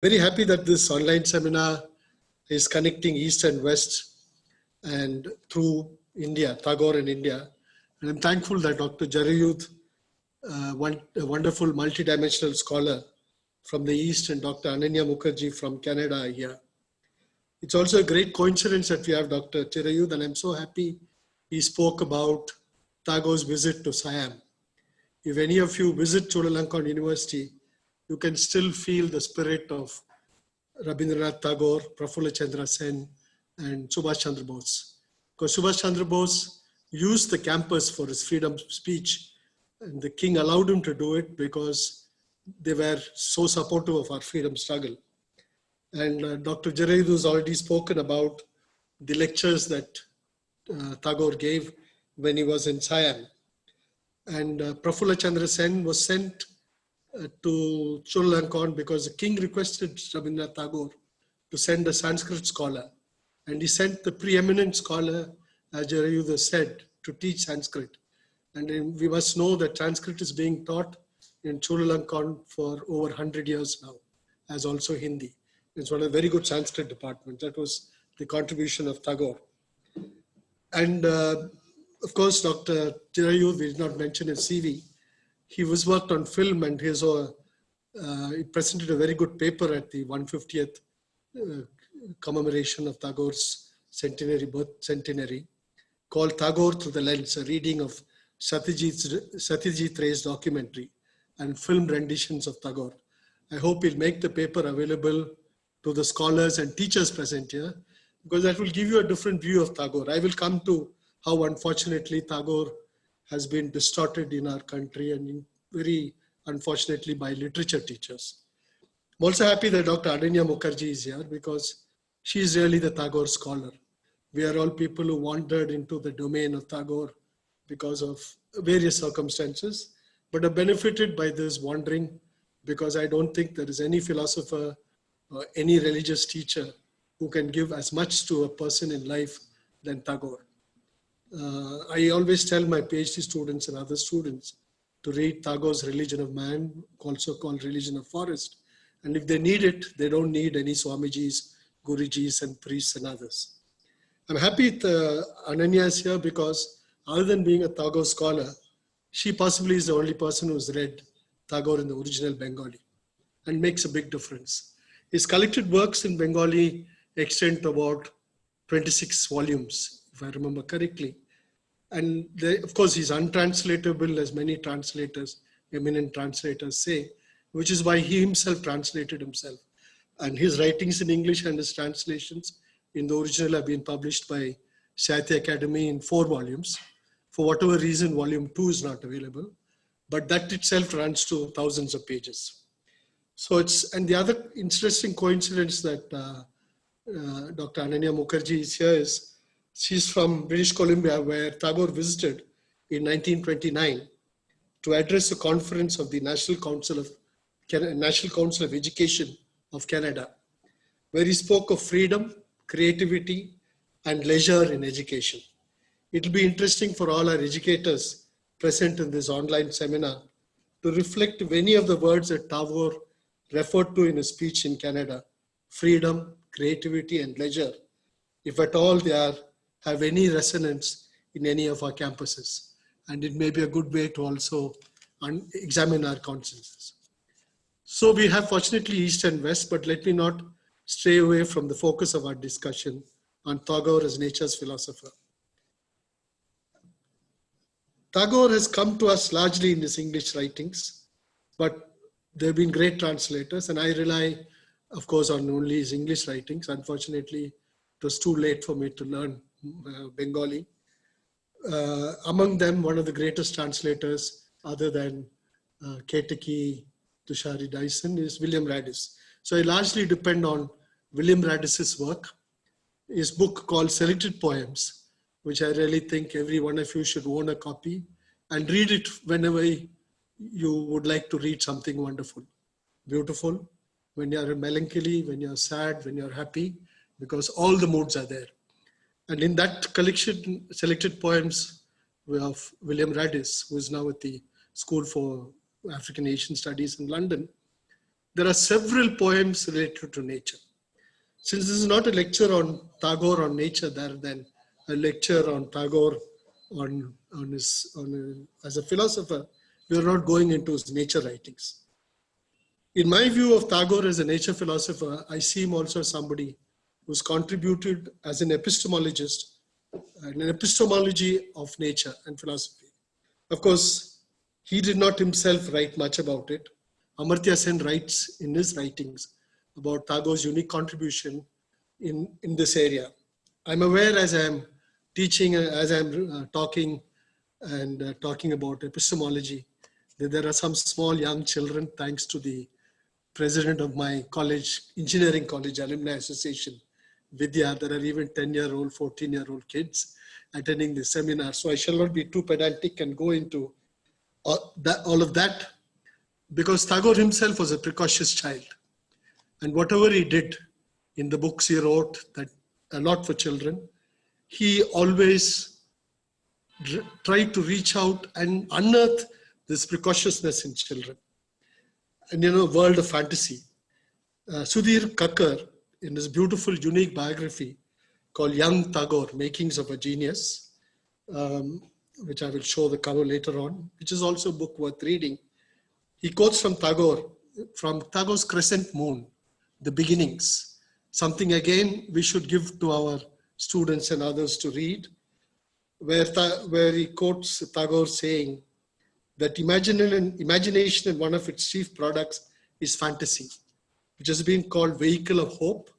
Very happy that this online seminar is connecting East and West and through India, Tagore in India. And I'm thankful that Dr. Jarayud, a wonderful multidimensional scholar from the East, and Dr. Ananya Mukherjee from Canada are here. It's also a great coincidence that we have Dr. Chirayud, and I'm so happy he spoke about Tagore's visit to Siam. If any of you visit Chulalongkorn University, you can still feel the spirit of Rabindranath Tagore, Prof.Lawrence Surendra, and Subhash Chandra Bose. Because Subhash Chandra Bose used the campus for his freedom speech, and the king allowed him to do it because they were so supportive of our freedom struggle. And Dr. Jarayud has already spoken about the lectures that Tagore gave when he was in Siam. And Prafulla Chandra Sen was sent to Chulalongkorn because the king requested Rabindranath Tagore to send a Sanskrit scholar. And he sent the preeminent scholar, as Jarayud said, to teach Sanskrit. And we must know that Sanskrit is being taught in Chulalongkorn for over 100 years now, as also Hindi. It's one of the very good Sanskrit departments. That was the contribution of Tagore. And of course, Dr. Jarayud, we did not mention his CV. He was worked on film, and he presented a very good paper at the 150th commemoration of Tagore's birth centenary, called Tagore Through the Lens, a reading of Satyajit Ray's documentary and film renditions of Tagore. I hope he'll make the paper available to the scholars and teachers present here, because that will give you a different view of Tagore. I will come to how unfortunately Tagore has been distorted in our country, and very unfortunately by literature teachers. I'm also happy that Dr. Ananya Mukherjee is here, because she is really the Tagore scholar. We are all people who wandered into the domain of Tagore because of various circumstances, but are benefited by this wandering, because I don't think there is any philosopher or any religious teacher who can give as much to a person in life than Tagore. I always tell my PhD students and other students to read Tagore's Religion of Man, also called Religion of Forest. And if they need it, they don't need any Swamijis, Gurujis, and priests and others. I'm happy that Ananya is here, because other than being a Tagore scholar, she possibly is the only person who's read Tagore in the original Bengali, and makes a big difference. His collected works in Bengali extend to about 26 volumes, if I remember correctly. And of course, he's untranslatable, as many translators, eminent translators say, which is why he himself translated himself. And his writings in English and his translations in the original have been published by Sahitya Academy in 4 volumes. For whatever reason, volume 2 is not available, but that itself runs to thousands of pages. So and the other interesting coincidence that Dr. Ananya Mukherjee is here is, she's from British Columbia, where Tagore visited in 1929 to address a conference of the National Council of Education of Canada, where he spoke of freedom, creativity, and leisure in education. It'll be interesting for all our educators present in this online seminar to reflect many of the words that Tagore referred to in his speech in Canada: freedom, creativity, and leisure, if at all they have any resonance in any of our campuses. And it may be a good way to also examine our consciences. So we have fortunately East and West, but let me not stray away from the focus of our discussion on Tagore as nature's philosopher. Tagore has come to us largely in his English writings, but there have been great translators, and I rely, of course, on only his English writings. Unfortunately, it was too late for me to learn Bengali. Among them, one of the greatest translators, other than Ketaki, Tushari Dyson, is William Radice. So I largely depend on William Radice's work. His book called Selected Poems, which I really think every one of you should own a copy and read it whenever you would like to read something wonderful, beautiful, when you're in melancholy, when you're sad, when you're happy, because all the moods are there. And in that collection, Selected Poems of William Radice, who is now at the School for African Asian Studies in London, there are several poems related to nature. Since this is not a lecture on Tagore on nature, rather than a lecture on Tagore as a philosopher, we are not going into his nature writings. In my view of Tagore as a nature philosopher, I see him also as somebody who's contributed as an epistemologist, an epistemology of nature and philosophy. Of course, he did not himself write much about it. Amartya Sen writes in his writings about Tagore's unique contribution in this area. I'm aware as I'm teaching, as I'm talking about epistemology, that there are some small young children, thanks to the president of my college, engineering college alumni association, Vidya, there are even 10-year-old, 14-year-old kids attending the seminar. So I shall not be too pedantic and go into all of that, because Tagore himself was a precocious child. And whatever he did in the books he wrote, that a lot for children, he always tried to reach out and unearth this precociousness in children. And world of fantasy. Sudhir Kakkar, in his beautiful, unique biography called Young Tagore, Makings of a Genius, which I will show the cover later on, which is also a book worth reading. He quotes from Tagore's Crescent Moon, The Beginnings, something again we should give to our students and others to read, where he quotes Tagore saying that imagination and one of its chief products is fantasy, which has been called vehicle of hope,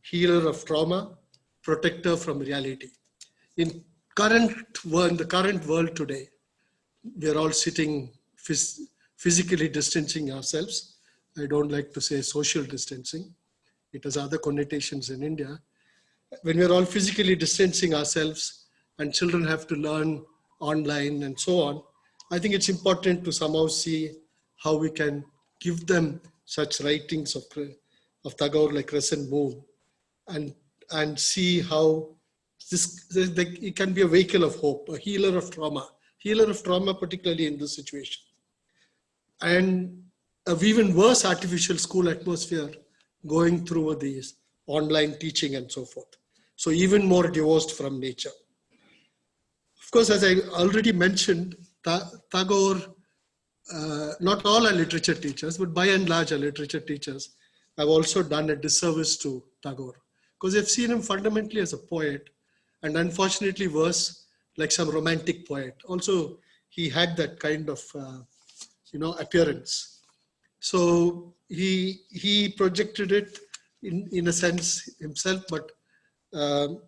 healer of trauma, protector from reality. In the current world today, we are all sitting physically distancing ourselves. I don't like to say social distancing. It has other connotations in India. When we are all physically distancing ourselves and children have to learn online and so on, I think it's important to somehow see how we can give them such writings of Tagore like Crescent Moon and see how it can be a vehicle of hope, a healer of trauma particularly in this situation. And an even worse artificial school atmosphere going through these online teaching and so forth. So even more divorced from nature. Of course, as I already mentioned, Tagore, not all our literature teachers, but by and large our literature teachers have also done a disservice to Tagore, because they've seen him fundamentally as a poet, and unfortunately worse, like some romantic poet. Also, he had that kind of, appearance. So he projected it in a sense himself, but there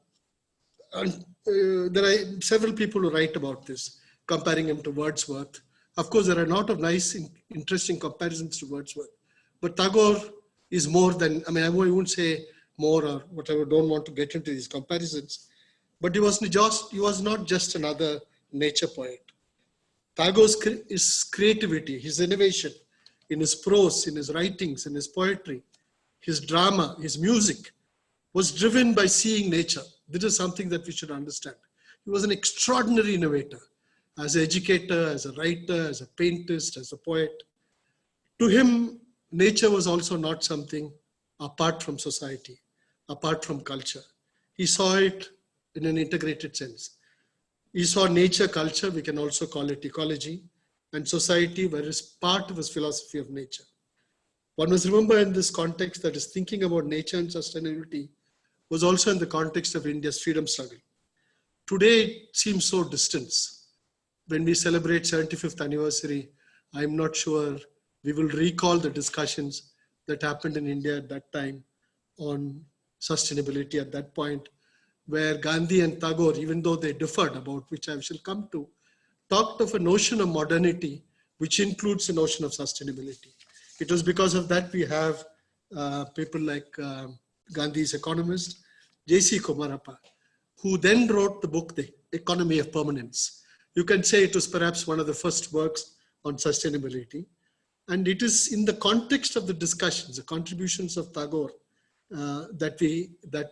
are several people who write about this, comparing him to Wordsworth. Of course, there are a lot of nice, interesting comparisons to Wordsworth, but Tagore is more than, I won't say more or whatever, don't want to get into these comparisons, but he was not just another nature poet. Tagore's creativity, his innovation in his prose, in his writings, in his poetry, his drama, his music, was driven by seeing nature. This is something that we should understand. He was an extraordinary innovator, as an educator, as a writer, as a painter, as a poet. To him, nature was also not something apart from society, apart from culture. He saw it in an integrated sense. He saw nature, culture, we can also call it ecology, and society were part of his philosophy of nature. One must remember in this context that his thinking about nature and sustainability was also in the context of India's freedom struggle. Today, it seems so distant. When we celebrate 75th anniversary, I'm not sure we will recall the discussions that happened in India at that time on sustainability at that point, where Gandhi and Tagore, even though they differed, about which I shall come to, talked of a notion of modernity, which includes the notion of sustainability. It was because of that we have people like Gandhi's economist, J.C. Kumarappa, who then wrote the book, The Economy of Permanence. You can say it was perhaps one of the first works on sustainability. And it is in the context of the discussions, the contributions of Tagore, that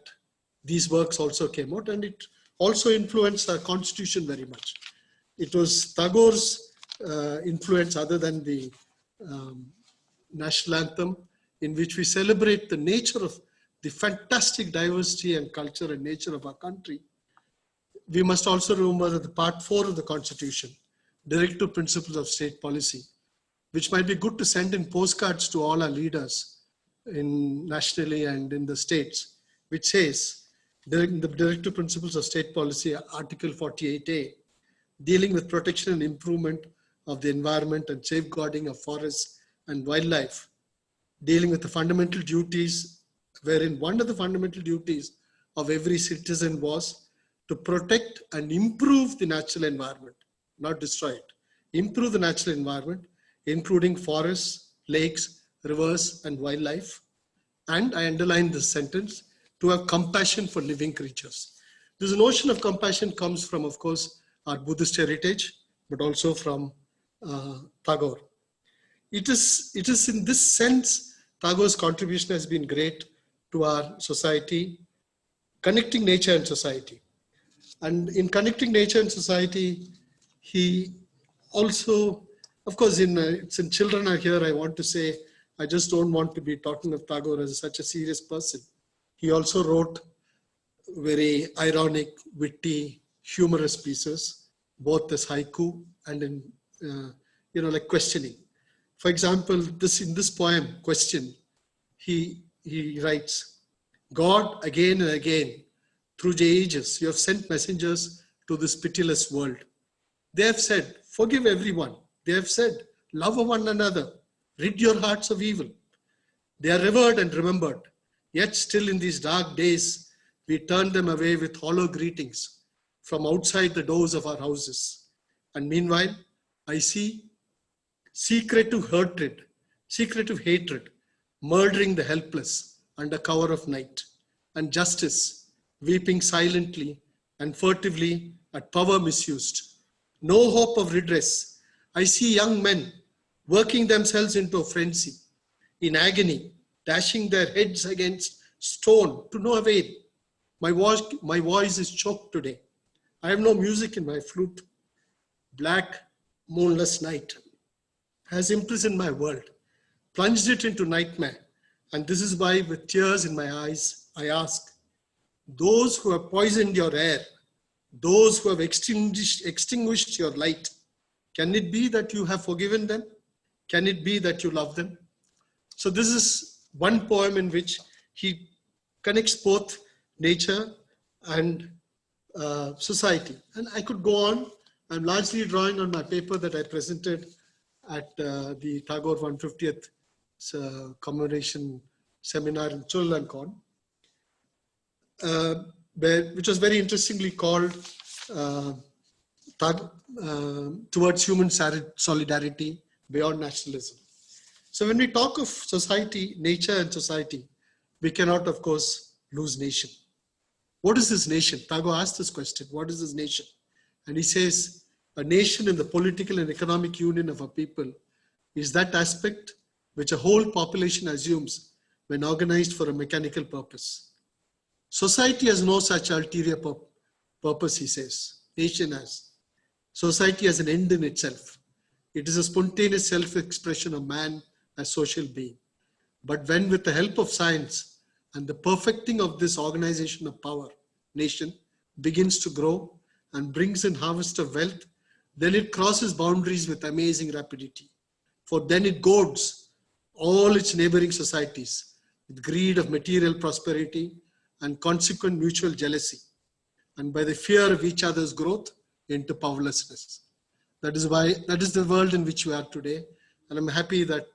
these works also came out, and it also influenced our constitution very much. It was Tagore's influence, other than the national anthem, in which we celebrate the nature of the fantastic diversity and culture and nature of our country, we must also remember that the part 4 of the Constitution, Directive Principles of State Policy, which might be good to send in postcards to all our leaders nationally and in the states, which says, the Directive Principles of State Policy, Article 48A, dealing with protection and improvement of the environment and safeguarding of forests and wildlife, dealing with the fundamental duties, wherein one of the fundamental duties of every citizen was to protect and improve the natural environment, not destroy it. Improve the natural environment, including forests, lakes, rivers, and wildlife. And I underline this sentence, to have compassion for living creatures. This notion of compassion comes from, of course, our Buddhist heritage, but also from Tagore. It is in this sense, Tagore's contribution has been great to our society, connecting nature and society. And in connecting nature and society, he also, of course, since children are here, I want to say, I just don't want to be talking of Tagore as such a serious person. He also wrote very ironic, witty, humorous pieces, both as haiku and in, like questioning. For example, in this poem, Question, he writes, God, again and again, through the ages, you have sent messengers to this pitiless world. They have said, forgive everyone. They have said, love one another, rid your hearts of evil. They are revered and remembered. Yet still in these dark days, we turn them away with hollow greetings from outside the doors of our houses. And meanwhile, I see secretive hatred, murdering the helpless under cover of night, and justice weeping silently and furtively at power misused. No hope of redress. I see young men working themselves into a frenzy, in agony, dashing their heads against stone to no avail. My voice is choked today. I have no music in my flute. Black, moonless night has imprisoned my world, plunged it into nightmare. And this is why, with tears in my eyes, I ask, those who have poisoned your air, those who have extinguished your light, can it be that you have forgiven them? Can it be that you love them? So this is one poem in which he connects both nature and society. And I could go on. I'm largely drawing on my paper that I presented at the Tagore 150th commemoration seminar in Chulalongkorn, which was very interestingly called Towards Human Solidarity Beyond Nationalism. So when we talk of society, nature and society, we cannot, of course, lose nation. What is this nation? Tagore asked this question, what is this nation? And he says, a nation in the political and economic union of a people is that aspect which a whole population assumes when organized for a mechanical purpose. Society has no such ulterior purpose, he says. Nation has. Society has an end in itself. It is a spontaneous self-expression of man as social being. But when, with the help of science and the perfecting of this organization of power, nation begins to grow and brings in harvest of wealth, then it crosses boundaries with amazing rapidity. For then it goads all its neighboring societies with greed of material prosperity and consequent mutual jealousy, and by the fear of each other's growth into powerlessness. That is the world in which we are today. And I'm happy that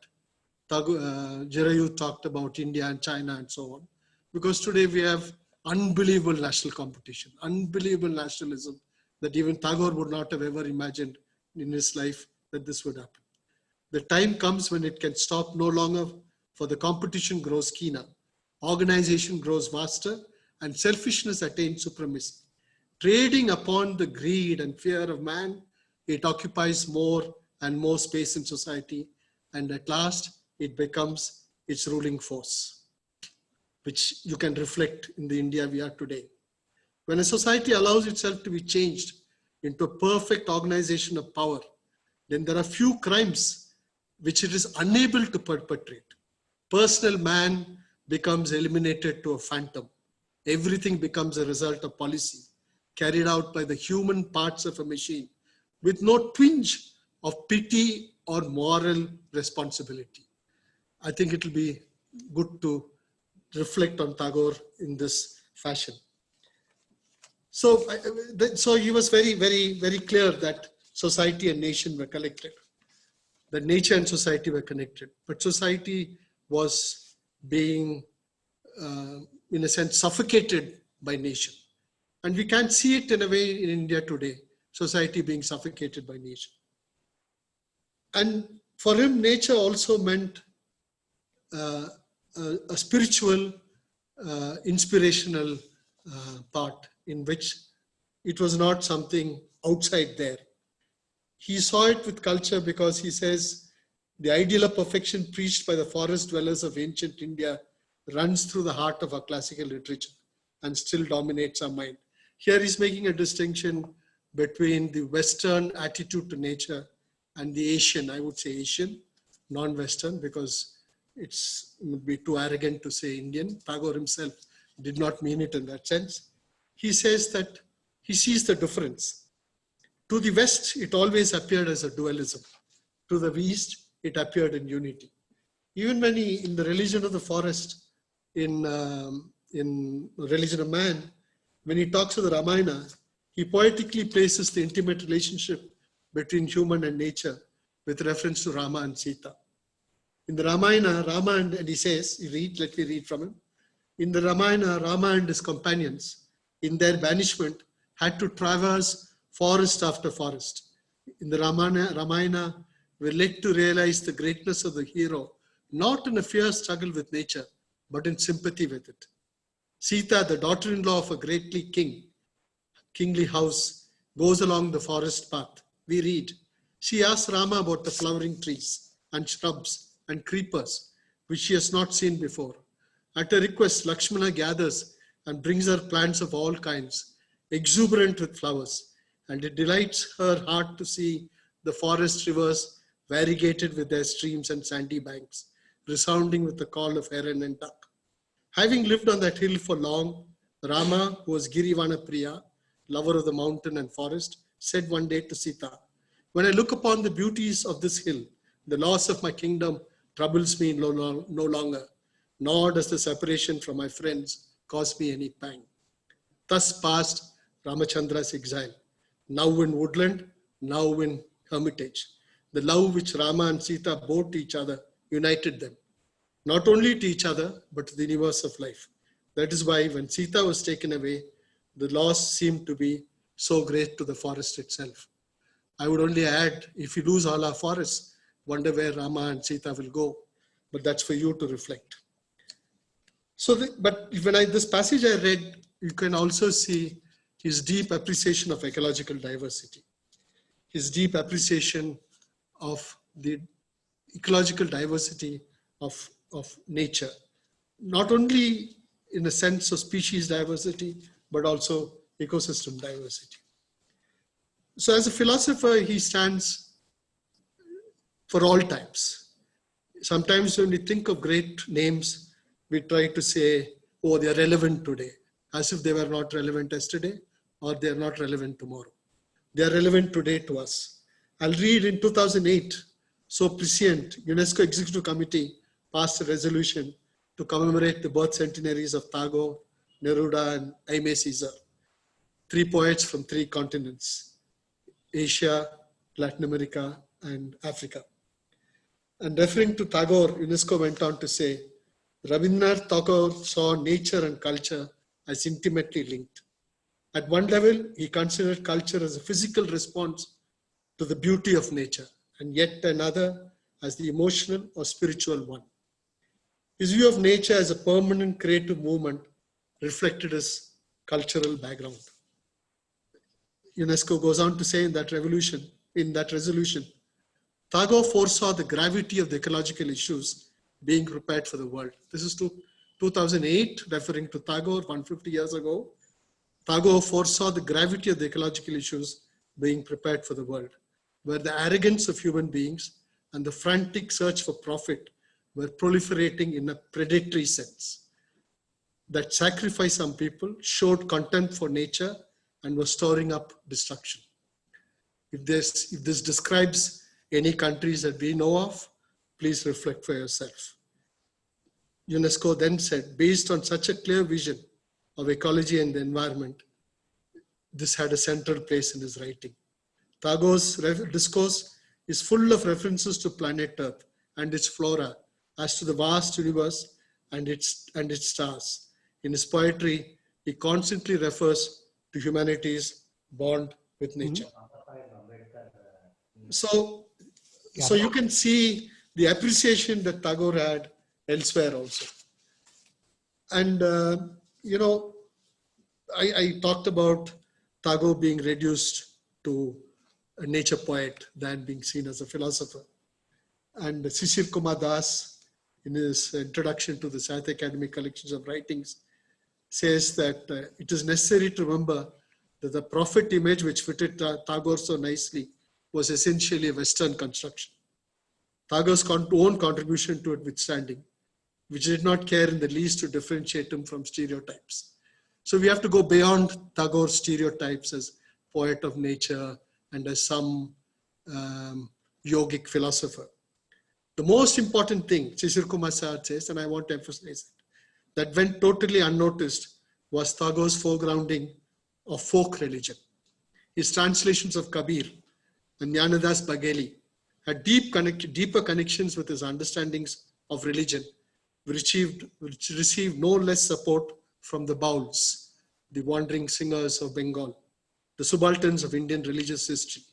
Jirayu talked about India and China and so on, because today we have unbelievable national competition, unbelievable nationalism that even Tagore would not have ever imagined in his life that this would happen. The time comes when it can stop no longer, for the competition grows keener, organization grows vaster, and selfishness attains supremacy. Trading upon the greed and fear of man, it occupies more and more space in society, and at last it becomes its ruling force, which you can reflect in the India we are today. When a society allows itself to be changed into a perfect organization of power, then there are few crimes which it is unable to perpetrate. personal man becomes eliminated to a phantom. Everything becomes a result of policy carried out by the human parts of a machine with no twinge of pity or moral responsibility. I think it will be good to reflect on Tagore in this fashion. So, so he was very, very, very clear that society and nation were connected, that nature and society were connected, but society was being, in a sense, suffocated by nation. And we can see it in a way in India today, society being suffocated by nature. And for him, nature also meant a spiritual, inspirational part in which it was not something outside there. He saw it with culture because he says the ideal of perfection preached by the forest dwellers of ancient India runs through the heart of our classical literature and still dominates our mind. Here he's making a distinction between the Western attitude to nature and the Asian, I would say Asian, non-Western, because it would be too arrogant to say Indian. Tagore himself did not mean it in that sense. He says that he sees the difference. To the West, it always appeared as a dualism. To the East, it appeared in unity. Even when he, in the religion of the forest, in Religion of Man, when he talks of the Ramayana, he poetically places the intimate relationship between human and nature with reference to Rama and Sita. In the Ramayana, Rama and he says, let me read from him. In the Ramayana, Rama and his companions, in their banishment, had to traverse forest after forest. In the Ramayana, we're led to realize the greatness of the hero, not in a fierce struggle with nature, but in sympathy with it. Sita, the daughter-in-law of a kingly house, goes along the forest path. We read, she asks Rama about the flowering trees and shrubs and creepers, which she has not seen before. At her request, Lakshmana gathers and brings her plants of all kinds, exuberant with flowers, and it delights her heart to see the forest rivers variegated with their streams and sandy banks, resounding with the call of heron and duck. Having lived on that hill for long, Rama, who was Girivana Priya, lover of the mountain and forest, said one day to Sita, when I look upon the beauties of this hill, the loss of my kingdom troubles me no longer, nor does the separation from my friends cause me any pang. Thus passed Ramachandra's exile, now in woodland, now in hermitage. The love which Rama and Sita bore to each other united them, not only to each other, but to the universe of life. That is why when Sita was taken away, the loss seemed to be so great to the forest itself. I would only add, if we lose all our forests, wonder where Rama and Sita will go. But that's for you to reflect. So, this passage I read, you can also see his deep appreciation of ecological diversity, his deep appreciation of the ecological diversity of nature, not only in a sense of species diversity, but also ecosystem diversity. So as a philosopher, he stands for all types. Sometimes when we think of great names, we try to say, oh, they are relevant today, as if they were not relevant yesterday, or they are not relevant tomorrow. They are relevant today to us. I'll read in 2008, so prescient, UNESCO Executive Committee passed a resolution to commemorate the birth centenaries of Tagore, Neruda, and Aimé Césaire, 3 poets from 3 continents, Asia, Latin America, and Africa. And referring to Tagore, UNESCO went on to say, Rabindranath Tagore saw nature and culture as intimately linked. At one level, he considered culture as a physical response to the beauty of nature, and yet another as the emotional or spiritual one. His view of nature as a permanent creative movement reflected his cultural background. UNESCO goes on to say in that resolution, Tagore foresaw the gravity of the ecological issues being prepared for the world. This is 2008, referring to Tagore 150 years ago. Tagore foresaw the gravity of the ecological issues being prepared for the world, where the arrogance of human beings and the frantic search for profit were proliferating in a predatory sense, that sacrificed some people, showed contempt for nature, and was storing up destruction. If this describes any countries that we know of, please reflect for yourself. UNESCO then said, based on such a clear vision of ecology and the environment, this had a central place in his writing. Tagore's discourse is full of references to planet Earth and its flora, as to the vast universe and its stars. In his poetry, he constantly refers to humanity's bond with nature. So you can see the appreciation that Tagore had elsewhere also. And, I talked about Tagore being reduced to a nature poet than being seen as a philosopher. And Shishir Kumar Das, in his introduction to the Sahitya Academy collections of writings, says that it is necessary to remember that the prophet image which fitted Tagore so nicely was essentially a Western construction. Tagore's own contribution to it withstanding, which did not care in the least to differentiate him from stereotypes. So we have to go beyond Tagore's stereotypes as poet of nature and as some yogic philosopher. The most important thing, Shishir Kumar says, and I want to emphasize it, that went totally unnoticed was Tagore's foregrounding of folk religion. His translations of Kabir and Jnanadas Bagheli had deeper connections with his understandings of religion, which received no less support from the Bauls, the wandering singers of Bengal, the subalterns of Indian religious history,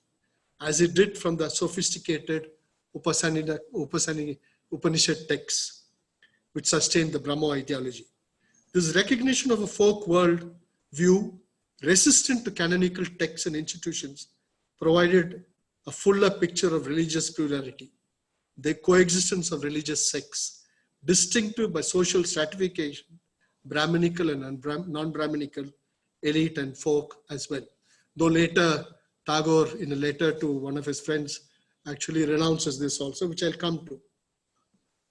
as it did from the sophisticated Upanishad texts, which sustained the Brahmo ideology. This recognition of a folk world view resistant to canonical texts and institutions provided a fuller picture of religious plurality, the coexistence of religious sects, distinctive by social stratification, Brahminical and non-Brahminical, elite and folk as well. Though later, Tagore, in a letter to one of his friends, actually renounces this also, which I'll come to.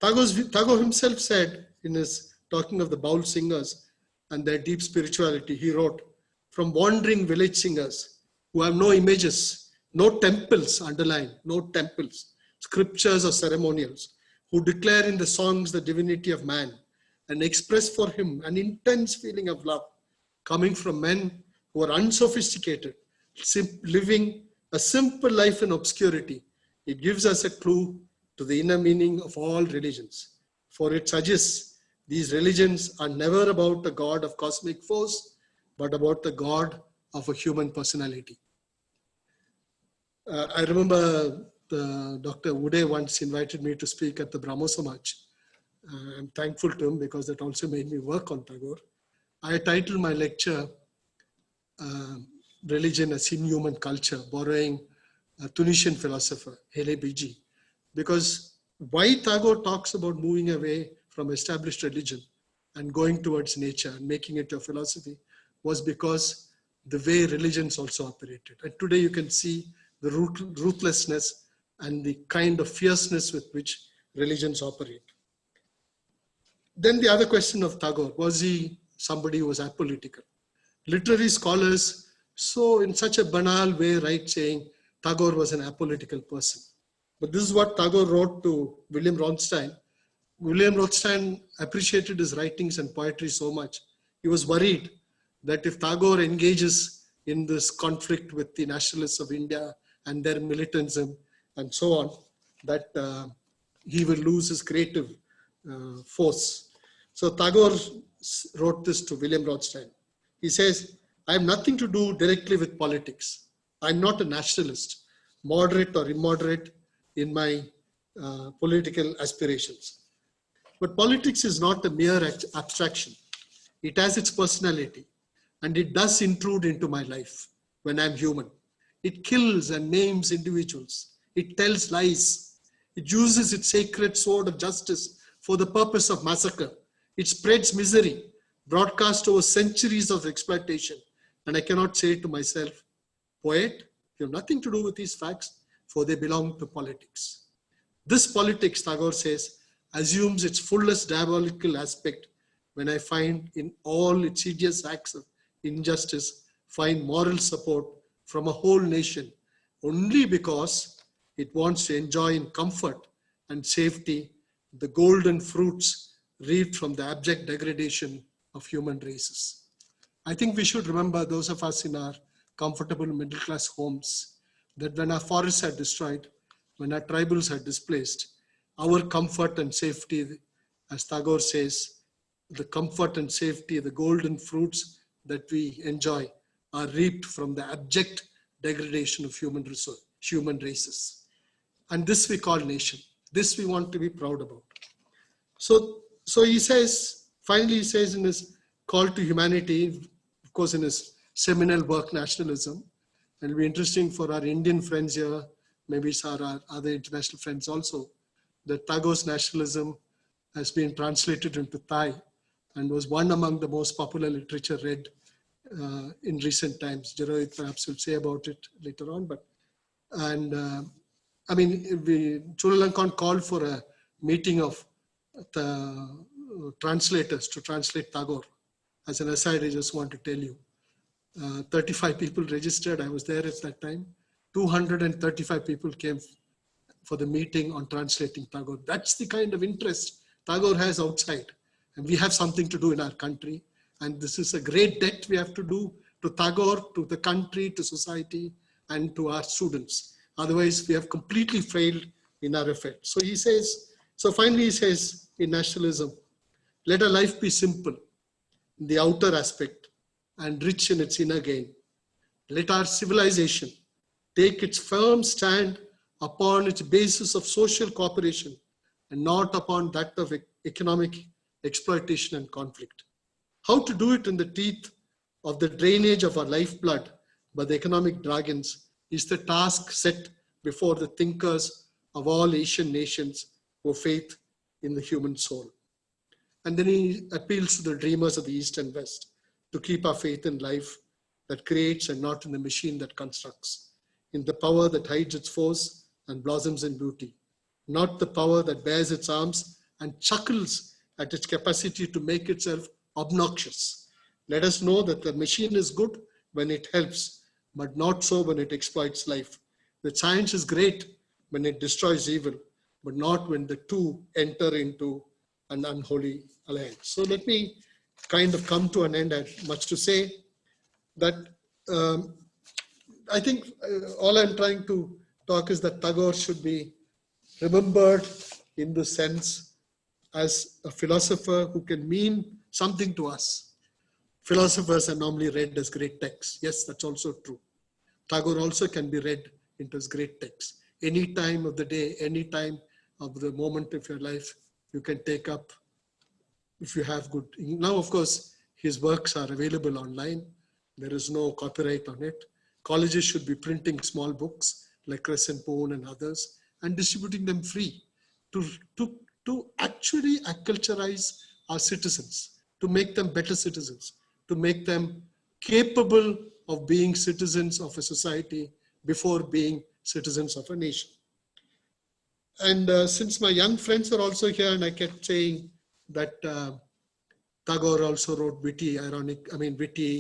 Tagore himself said, in his talking of the Baul singers and their deep spirituality, he wrote, from wandering village singers who have no images, no temples, underline, no temples, scriptures or ceremonials, who declare in the songs the divinity of man and express for him an intense feeling of love coming from men who are unsophisticated, living a simple life in obscurity. It gives us a clue to the inner meaning of all religions. For it suggests these religions are never about a God of cosmic force, but about the God of a human personality. I remember Dr. Uday once invited me to speak at the Brahmo Samaj. I'm thankful to him because that also made me work on Tagore. I titled my lecture, Religion as Inhuman Culture, borrowing a Tunisian philosopher, Hele Biji. Because why Tagore talks about moving away from established religion and going towards nature and making it your philosophy was because the way religions also operated. And today you can see the ruthlessness and the kind of fierceness with which religions operate. Then the other question of Tagore, was he somebody who was apolitical? Literary scholars so in such a banal way write saying Tagore was an apolitical person. But this is what Tagore wrote to William Rothstein. William Rothstein appreciated his writings and poetry so much. He was worried that if Tagore engages in this conflict with the nationalists of India and their militantism and so on, that he will lose his creative force. So Tagore wrote this to William Rothstein. He says, I have nothing to do directly with politics. I'm not a nationalist, moderate or immoderate in my political aspirations. But politics is not a mere abstraction. It has its personality, and it does intrude into my life when I'm human. It kills and maims individuals. It tells lies. It uses its sacred sword of justice for the purpose of massacre. It spreads misery, broadcast over centuries of exploitation. And I cannot say to myself, poet, you have nothing to do with these facts, for they belong to politics. This politics, Tagore says, assumes its fullest diabolical aspect when I find in all its hideous acts of injustice, find moral support from a whole nation only because it wants to enjoy in comfort and safety the golden fruits reaped from the abject degradation of human races. I think we should remember, those of us in our comfortable middle class homes, that when our forests are destroyed, when our tribals are displaced, our comfort and safety, as Tagore says, the comfort and safety, the golden fruits that we enjoy are reaped from the abject degradation of human races. And this we call nation. This we want to be proud about. So he says, finally he says in his call to humanity, of course in his seminal work, Nationalism, and it'll be interesting for our Indian friends here, maybe our other international friends also, that Tagore's Nationalism has been translated into Thai and was one among the most popular literature read in recent times. Jeroid perhaps will say about it later on, I mean, Chulalongkorn called for a meeting of the translators to translate Tagore. As an aside, I just want to tell you, 35 people registered. I was there at that time. 235 people came for the meeting on translating Tagore. That's the kind of interest Tagore has outside. And we have something to do in our country. And this is a great debt we have to do to Tagore, to the country, to society, and to our students. Otherwise, we have completely failed in our effort. So he says, so finally he says in Nationalism, let our life be simple in the outer aspect and rich in its inner gain. Let our civilization take its firm stand upon its basis of social cooperation and not upon that of economic exploitation and conflict. How to do it in the teeth of the drainage of our lifeblood by the economic dragons is the task set before the thinkers of all Asian nations who have faith in the human soul. And then he appeals to the dreamers of the East and West to keep our faith in life that creates and not in the machine that constructs, in the power that hides its force and blossoms in beauty, not the power that bears its arms and chuckles at its capacity to make itself obnoxious. Let us know that the machine is good when it helps, but not so when it exploits life. That science is great when it destroys evil, but not when the two enter into an unholy alliance. So let me kind of come to an end. I have much to say. That I think all I'm trying to talk is that Tagore should be remembered in the sense as a philosopher who can mean something to us. Philosophers are normally read as great texts. Yes, that's also true. Tagore also can be read into his great texts. Any time of the day, any time of the moment of your life, you can take up if you have good. Now, of course, his works are available online. There is no copyright on it. Colleges should be printing small books like Crescent Moon and others and distributing them free to actually acculturize our citizens, to make them better citizens, to make them capable of being citizens of a society before being citizens of a nation. And since my young friends are also here, and I kept saying that Tagore also wrote witty,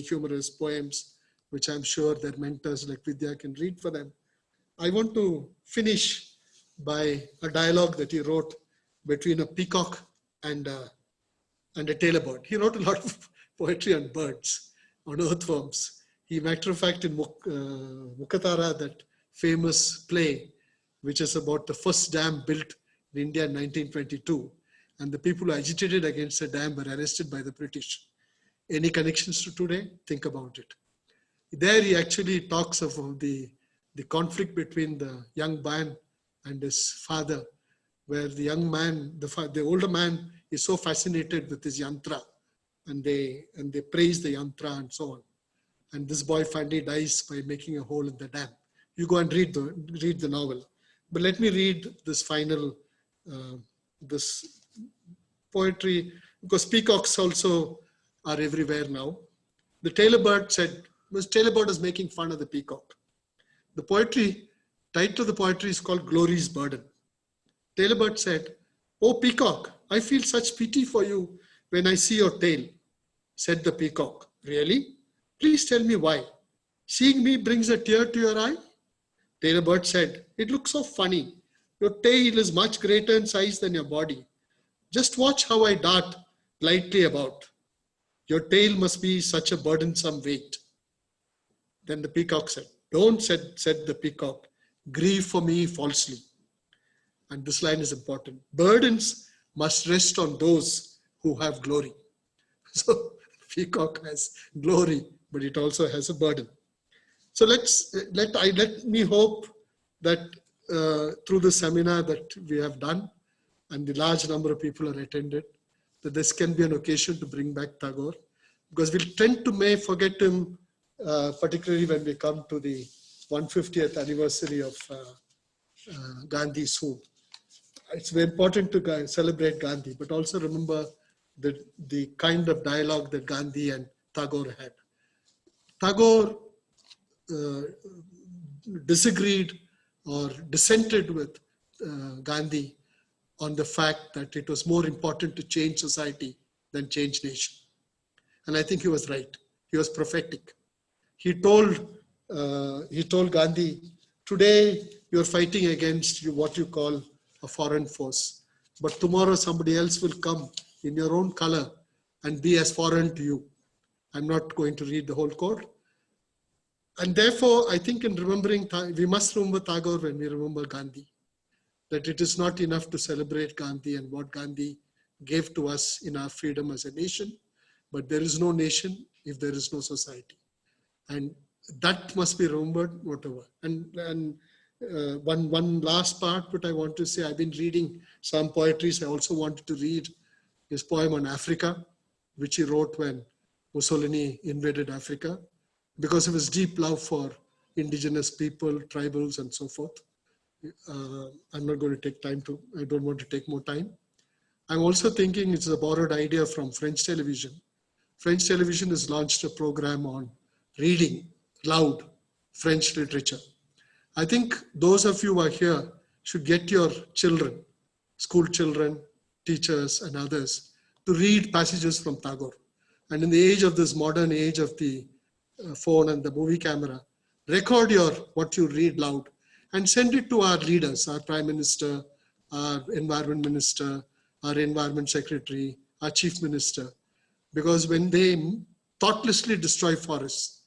humorous poems, which I'm sure their mentors like Vidya can read for them. I want to finish by a dialogue that he wrote between a peacock and a tailor bird. He wrote a lot of poetry on birds, on earthworms. He, matter of fact, in Mukatara, that famous play, which is about the first dam built in India in 1922, and the people who agitated against the dam were arrested by the British. Any connections to today? Think about it. There he actually talks of the conflict between the young man and his father, where the young man, the older man is so fascinated with his yantra, and they praise the yantra and so on. And this boy finally dies by making a hole in the dam. You go and read the novel. But let me read this final, this poetry, because peacocks also are everywhere now. The tailor bird said, tailor bird is making fun of the peacock. The title of the poetry is called Glory's Burden. Tailor bird said, "Oh, peacock, I feel such pity for you when I see your tail," said the peacock. "Really? Please tell me why. Seeing me brings a tear to your eye?" Tailor bird said, "It looks so funny. Your tail is much greater in size than your body. Just watch how I dart lightly about. Your tail must be such a burdensome weight." Then the peacock said, "Don't," said the peacock, "grieve for me falsely." And this line is important. Burdens must rest on those who have glory. So peacock has glory, but it also has a burden. So let me hope that through the seminar that we have done and the large number of people are attended, that this can be an occasion to bring back Tagore, because we'll tend to may forget him, particularly when we come to the 150th anniversary of Gandhi soon. It's very important to celebrate Gandhi, but also remember the kind of dialogue that Gandhi and Tagore had. Tagore disagreed or dissented with Gandhi on the fact that it was more important to change society than change nation. And I think he was right. He was prophetic. He told Gandhi, "Today you're fighting against what you call a foreign force, but tomorrow somebody else will come in your own color and be as foreign to you." I'm not going to read the whole quote. And therefore, I think in remembering, we must remember Tagore when we remember Gandhi, that it is not enough to celebrate Gandhi and what Gandhi gave to us in our freedom as a nation, but there is no nation if there is no society. And that must be remembered, whatever. And one last part, but I want to say, I've been reading some poetries. I also wanted to read his poem on Africa, which he wrote when Mussolini invaded Africa, because of his deep love for indigenous people, tribals, and so forth. I'm not going to take time to, I don't want to take more time. I'm also thinking it's a borrowed idea from French television. French television has launched a program on reading loud French literature. I think those of you who are here should get your children, school children, teachers, and others to read passages from Tagore. And in the age of this modern age of the phone and the movie camera, record what you read loud and send it to our leaders, our Prime Minister, our Environment Minister, our Environment Secretary, our Chief Minister. Because when they thoughtlessly destroy forests,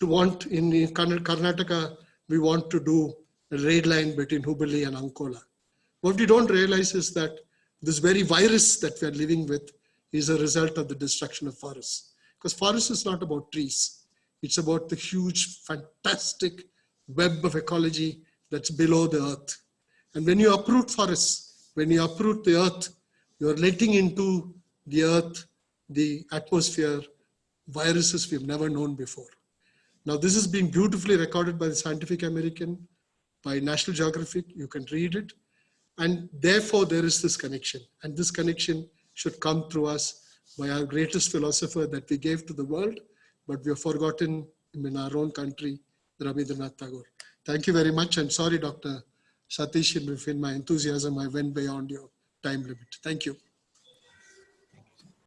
in Karnataka, we want to do a rail line between Hubballi and Ankola. What we don't realize is that this very virus that we are living with is a result of the destruction of forests. Because forest is not about trees. It's about the huge, fantastic web of ecology that's below the earth. And when you uproot forests, when you uproot the earth, you're letting into the earth, the atmosphere, viruses we've never known before. Now, this is being beautifully recorded by the Scientific American, by National Geographic. You can read it. And therefore, there is this connection. And this connection should come through us by our greatest philosopher that we gave to the world, but we have forgotten him in our own country, Rabindranath Tagore. Thank you very much. I'm sorry, Dr. Satish, if in my enthusiasm, I went beyond your time limit. Thank you.